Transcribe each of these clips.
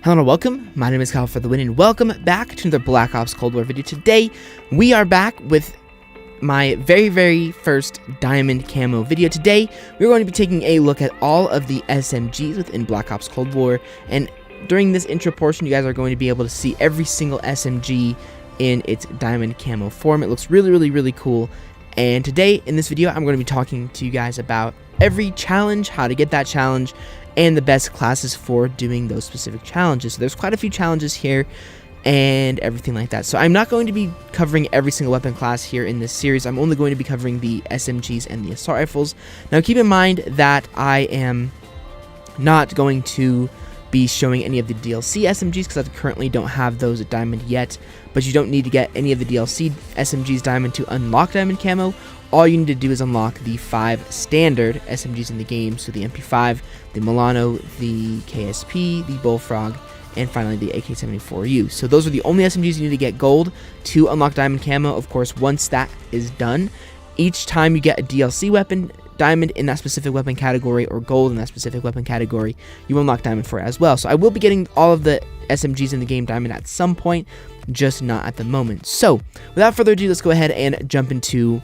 Hello and welcome, my name is Kyle FtW and welcome back to another Black Ops Cold War video. Today, we are back with my very first diamond camo video. Today, we're going to be taking a look at all of the SMGs within Black Ops Cold War, and during this intro portion, you guys are going to be able to see every single SMG in its diamond camo form. It looks really cool, and today, in this video, I'm going to be talking to you guys about every challenge, how to get that challenge, and the best classes for doing those specific challenges. So there's quite a few challenges here and everything like that. So I'm not going to be covering every single weapon class here in this series. I'm only going to be covering the SMGs and the assault rifles. Now keep in mind that I am not going to be showing any of the DLC SMGs because I currently don't have those at diamond yet, but you don't need to get any of the DLC SMGs diamond to unlock diamond camo. All you need to do is unlock the 5 standard SMGs in the game, so the MP5, the Milano, the KSP, the Bullfrog, and finally the AK-74U. So those are the only SMGs you need to get gold to unlock diamond camo. Of course, once that is done, each time you get a DLC weapon, diamond in that specific weapon category, or gold in that specific weapon category, you unlock diamond for it as well. So I will be getting all of the SMGs in the game diamond at some point, just not at the moment. So without further ado, let's go ahead and jump into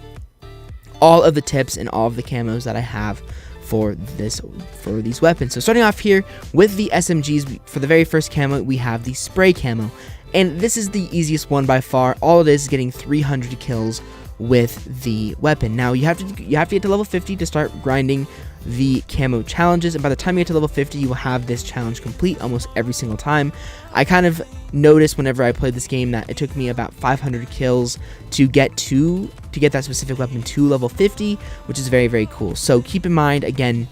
all of the tips and all of the camos that I have for these weapons. So starting off here with the SMGs, for the very first camo, we have the spray camo, and this is the easiest one by far. All it is getting 300 kills with the weapon. Now you have to get to level 50 to start grinding the camo challenges, and by the time you get to level 50, you will have this challenge complete almost every single time. I kind of noticed whenever I played this game that it took me about 500 kills to get that specific weapon to level 50, which is very cool. So keep in mind again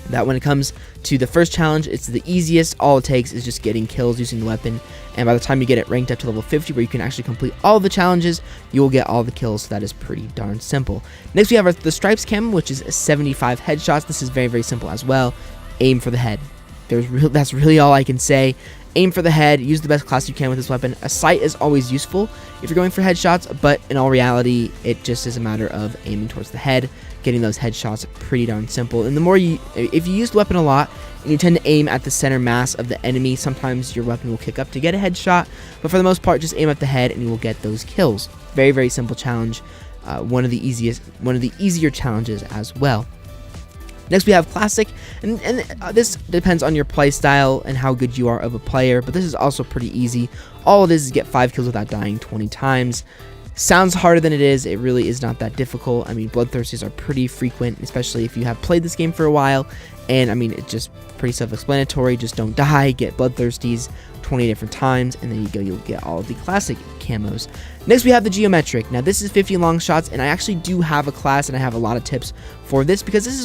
that when it comes to the first challenge, it's the easiest. All it takes is just getting kills using the weapon, and by the time you get it ranked up to level 50 where you can actually complete all of the challenges, you will get all the kills. So that is pretty darn simple. Next we have the stripes camo, which is 75 headshots. This is very simple as well. Aim for the head. That's really all I can say. Aim for the head, use the best class you can with this weapon. A sight is always useful if you're going for headshots, but in all reality, it just is a matter of aiming towards the head. Getting those headshots pretty darn simple. And the more if you use the weapon a lot and you tend to aim at the center mass of the enemy, sometimes your weapon will kick up to get a headshot, but for the most part, just aim at the head and you will get those kills. Very simple challenge. One of the easier challenges as well. Next we have classic, and this depends on your play style and how good you are of a player, but this is also pretty easy. All it is get 5 kills without dying 20 times. Sounds harder than it is. It really is not that difficult. I mean, bloodthirsties are pretty frequent, especially if you have played this game for a while, and I mean, it's just pretty self-explanatory. Just don't die, get bloodthirsties 20 different times, and then you'll get all of the classic camos. Next we have the geometric. Now this is 50 long shots, and I actually do have a class and I have a lot of tips for this, because this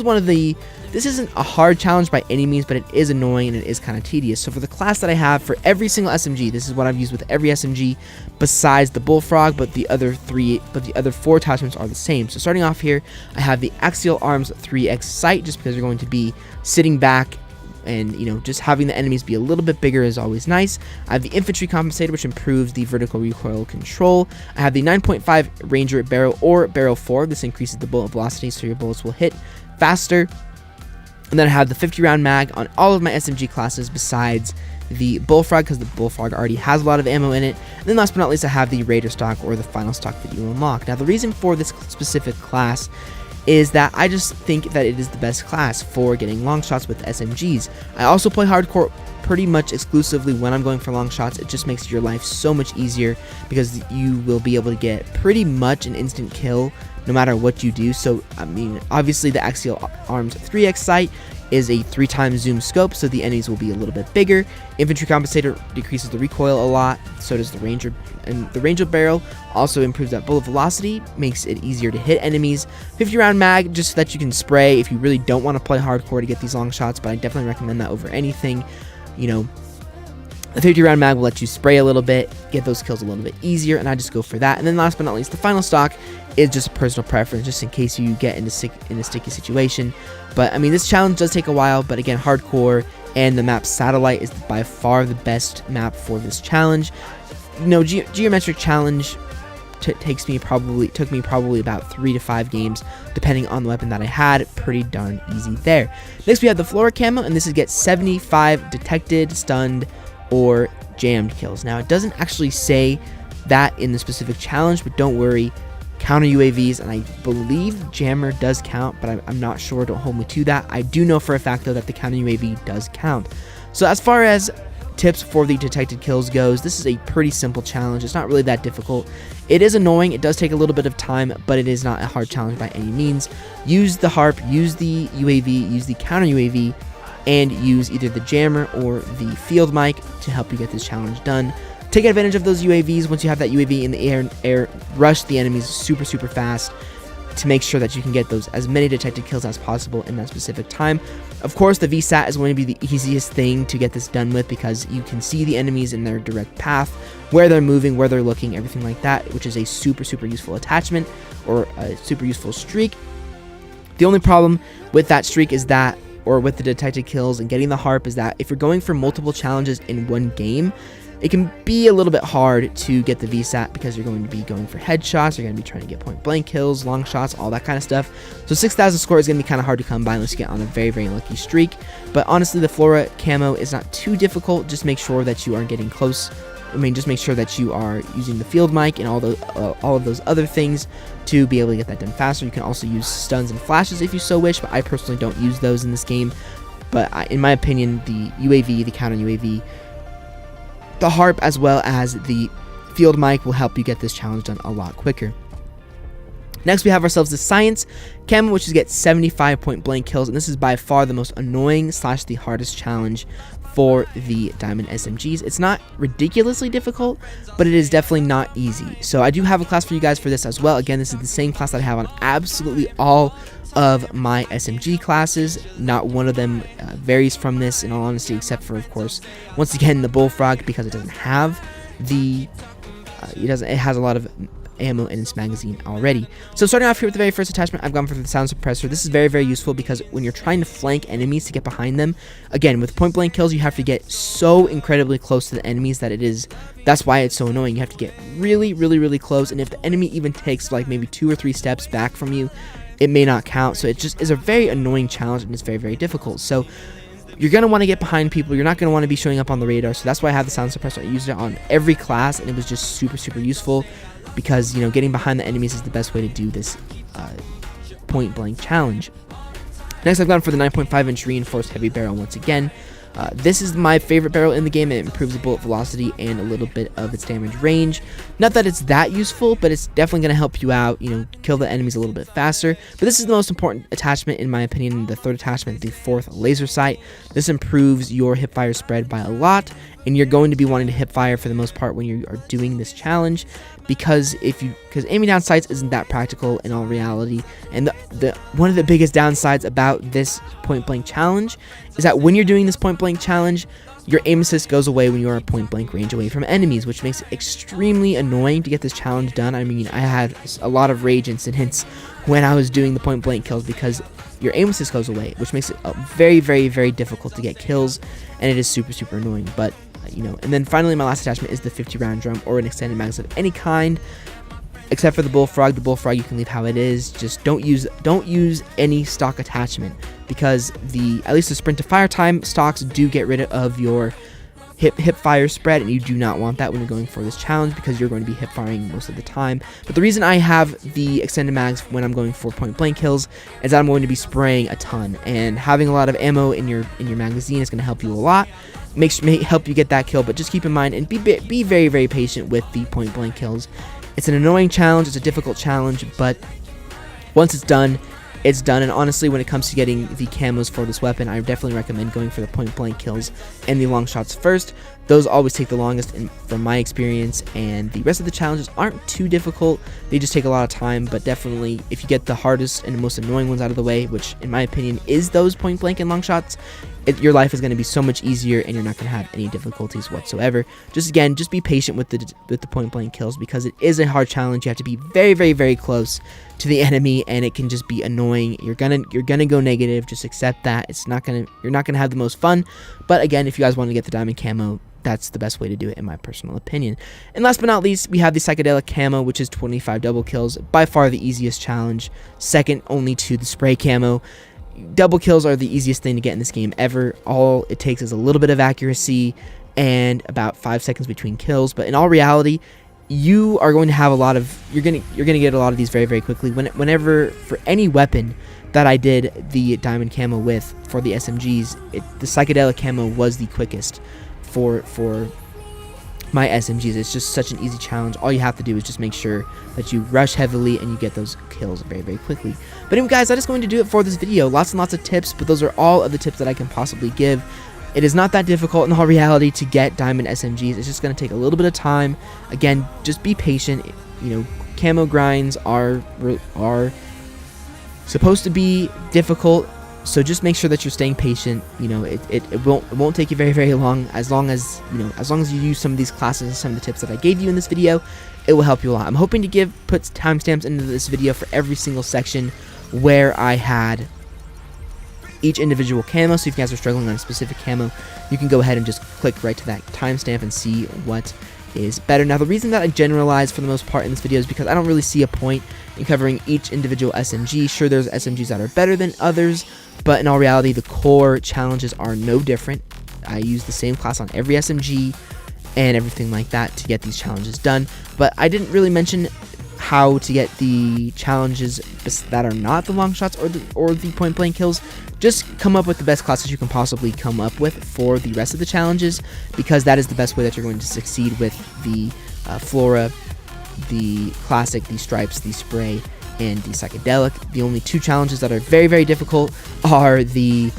isn't a hard challenge by any means, but it is annoying and it is kind of tedious. So for the class that I have for every single SMG, this is what I've used with every SMG besides the Bullfrog, but the other 4 attachments are the same. So starting off here, I have the Axial Arms 3x sight, just because you're going to be sitting back, and just having the enemies be a little bit bigger is always nice. I have the infantry compensator, which improves the vertical recoil control. I have the 9.5 Ranger barrel or barrel 4. This increases the bullet velocity, so your bullets will hit faster. And then I have the 50 round mag on all of my SMG classes besides the Bullfrog, because the Bullfrog already has a lot of ammo in it. And then last but not least, I have the Raider stock, or the final stock that you unlock. Now the reason for this specific class is that I just think that it is the best class for getting long shots with SMGs. I also play hardcore pretty much exclusively when I'm going for long shots. It just makes your life so much easier, because you will be able to get pretty much an instant kill no matter what you do. So I mean, obviously the Axial Arms 3x sight is a 3x zoom scope, so the enemies will be a little bit bigger. Infantry compensator decreases the recoil a lot, so does the Ranger, and the Ranger barrel also improves that bullet velocity, makes it easier to hit enemies. 50 round mag, just so that you can spray if you really don't want to play hardcore to get these long shots, but I definitely recommend that over anything. The 50 round mag will let you spray a little bit, get those kills a little bit easier, and I just go for that. And then last but not least, the final stock is just a personal preference, just in case you get in a sticky situation. But I mean, this challenge does take a while, but again, hardcore and the map Satellite is by far the best map for this challenge. Geometric challenge took me probably about 3 to 5 games, depending on the weapon that I had. Pretty darn easy there. Next we have the Flora Camo, and this is get 75 detected, stunned, or jammed kills. Now it doesn't actually say that in the specific challenge, but don't worry. Counter UAVs, and I believe jammer does count, but I'm not sure. Don't hold me to that. I do know for a fact though that the counter UAV does count. So as far as tips for the detected kills goes, this is a pretty simple challenge. It's not really that difficult. It is annoying. It does take a little bit of time, but it is not a hard challenge by any means. Use the harp, use the UAV, use the counter UAV, and use either the jammer or the field mic to help you get this challenge done. Take advantage of those UAVs. Once you have that UAV in the air, rush the enemies super fast to make sure that you can get those as many detected kills as possible in that specific time. Of course, the VSAT is going to be the easiest thing to get this done with, because you can see the enemies in their direct path, where they're moving, where they're looking, everything like that, which is a super useful attachment, or a super useful streak. The only problem with that streak is that, or with the detected kills and getting the harp, is that if you're going for multiple challenges in one game, it can be a little bit hard to get the VSAT, because you're going to be going for headshots, you're going to be trying to get point blank kills, long shots, all that kind of stuff. So 6,000 score is going to be kind of hard to come by unless you get on a very lucky streak. But honestly, the Flora Camo is not too difficult. Just make sure that you are getting close. Just make sure that you are using the field mic and all of those other things to be able to get that done faster. You can also use stuns and flashes if you so wish, but I personally don't use those in this game. But in my opinion, the UAV, the counter UAV, the harp, as well as the field mic will help you get this challenge done a lot quicker. Next, we have ourselves the Science Camo, which is get 75 point blank kills, and this is by far the most annoying / the hardest challenge for the Diamond SMGs. It's not ridiculously difficult, but it is definitely not easy. So I do have a class for you guys for this as well. Again, this is the same class that I have on absolutely all of my SMG classes. Not one of them varies from this, in all honesty, except for, of course, once again, the Bullfrog, because it doesn't have the it has a lot of ammo in its magazine already. So starting off here with the very first attachment, I've gone for the sound suppressor. This is very useful, because when you're trying to flank enemies to get behind them, again, with point blank kills, you have to get so incredibly close to the enemies that's why it's so annoying. You have to get really close, and if the enemy even takes like maybe 2 or 3 steps back from you, it may not count. So it just is a very annoying challenge, and it's very difficult. So you're going to want to get behind people. You're not going to want to be showing up on the radar. So that's why I have the sound suppressor. I used it on every class, and it was just super useful, because getting behind the enemies is the best way to do this point blank challenge. Next, I've gone for the 9.5-inch reinforced heavy barrel once again. This is my favorite barrel in the game. It improves the bullet velocity and a little bit of its damage range. Not that it's that useful, but it's definitely going to help you out, kill the enemies a little bit faster. But this is the most important attachment, in my opinion, the third attachment, the 4th laser sight. This improves your hipfire spread by a lot, and you're going to be wanting to hipfire for the most part when you are doing this challenge, because aiming down sights isn't that practical in all reality. And one of the biggest downsides about this point blank challenge is that when you're doing this point blank challenge, your aim assist goes away when you are at point blank range away from enemies, which makes it extremely annoying to get this challenge done. I had a lot of rage incidents when I was doing the point blank kills, because your aim assist goes away, which makes it very difficult to get kills, and it is super annoying. But and then finally, my last attachment is the 50-round drum, or an extended magazine of any kind, except for the Bullfrog. The Bullfrog you can leave how it is. Just don't use any stock attachment, because at least the sprint to fire time stocks do get rid of your hip fire spread, and you do not want that when you're going for this challenge, because you're going to be hip firing most of the time. But the reason I have the extended mags when I'm going for point blank kills is that I'm going to be spraying a ton, and having a lot of ammo in your magazine is going to help you a lot. May help you get that kill, but just keep in mind and be very patient with the point blank kills. It's an annoying challenge, it's a difficult challenge, but once it's done, it's done. And honestly, when it comes to getting the camos for this weapon, I definitely recommend going for the point blank kills and the long shots first. Those always take the longest from my experience, and the rest of the challenges aren't too difficult. They just take a lot of time, but definitely if you get the hardest and most annoying ones out of the way, which in my opinion is those point blank and long shots, your life is going to be so much easier, and you're not going to have any difficulties whatsoever. Just be patient with the point blank kills, because it is a hard challenge. You have to be very close to the enemy, and it can just be annoying. You're gonna go negative. Just accept that. You're not gonna have the most fun. But again, if you guys want to get the diamond camo, that's the best way to do it in my personal opinion. And last but not least, we have the Psychedelic Camo, which is 25 double kills, by far the easiest challenge, second only to the spray camo. Double kills are the easiest thing to get in this game ever. All it takes is a little bit of accuracy and about 5 seconds between kills, but in all reality, you are going to have a lot of, you're gonna get a lot of these very, very quickly. Whenever, for any weapon that I did the diamond camo with for the SMGs, the Psychedelic Camo was the quickest for my SMGs. It's just such an easy challenge. All you have to do is just make sure that you rush heavily and you get those kills very, very quickly. But anyway, guys, that is going to do it for this video. Lots and lots of tips, but those are all of the tips that I can possibly give. It is not that difficult in all reality to get diamond SMGs. It's just going to take a little bit of time. Again, just be patient. You know, camo grinds are supposed to be difficult, so just make sure that you're staying patient. You know, it won't take you very, very long. As long as you use some of these classes and some of the tips that I gave you in this video, it will help you a lot. I'm hoping to put timestamps into this video for every single section where I had each individual camo, so if you guys are struggling on a specific camo, you can go ahead and just click right to that timestamp and see what is better. Now, the reason that I generalize for the most part in this video is because I don't really see a point in covering each individual SMG. Sure, there's SMGs that are better than others, but in all reality, the core challenges are no different. I use the same class on every SMG and everything like that to get these challenges done, but I didn't really mention how to get the challenges that are not the long shots or the point blank kills. Just come up with the best classes you can possibly come up with for the rest of the challenges, because that is the best way that you're going to succeed with the Flora, the Classic, the Stripes, the Spray, and the Psychedelic. The only two challenges that are very, very difficult are the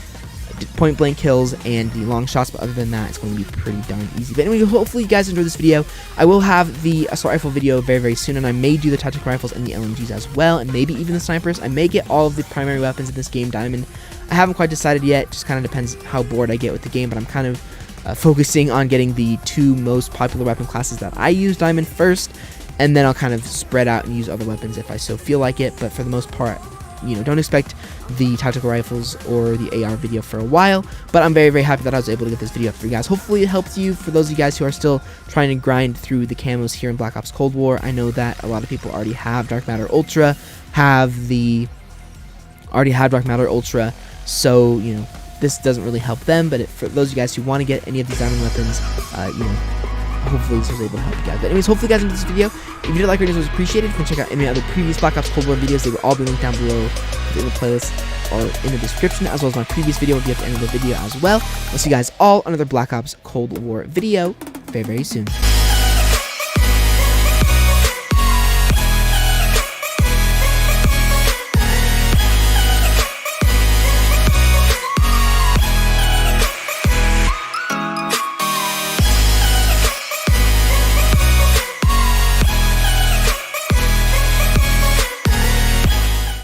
point blank kills and the long shots, but other than that, it's going to be pretty darn easy. But anyway, hopefully you guys enjoyed this video. I will have the assault rifle video very, very soon, and I may do the tactical rifles and the LMGs as well, and maybe even the snipers. I may get all of the primary weapons in this game diamond. I haven't quite decided yet. Just kind of depends how bored I get with the game, but I'm kind of focusing on getting the two most popular weapon classes that I use diamond first, and then I'll kind of spread out and use other weapons if I so feel like it. But for the most part, you know, don't expect the tactical rifles or the AR video for a while, but I'm very, very happy that I was able to get this video up for you guys. Hopefully it helped you. For those of you guys who are still trying to grind through the camos here in Black Ops Cold War, I know that a lot of people already have Dark Matter Ultra, so, you know, this doesn't really help them, but for those of you guys who want to get any of these diamond weapons, you know, hopefully this was able to help you guys. But anyways, hopefully you guys enjoyed this video. If you did like it, it was appreciated. You can check out any other previous Black Ops Cold War videos. They will all be linked down below in the playlist or in the description, as well as my previous video if you have to end the video as well. I'll see you guys all on another Black Ops Cold War video very, very soon.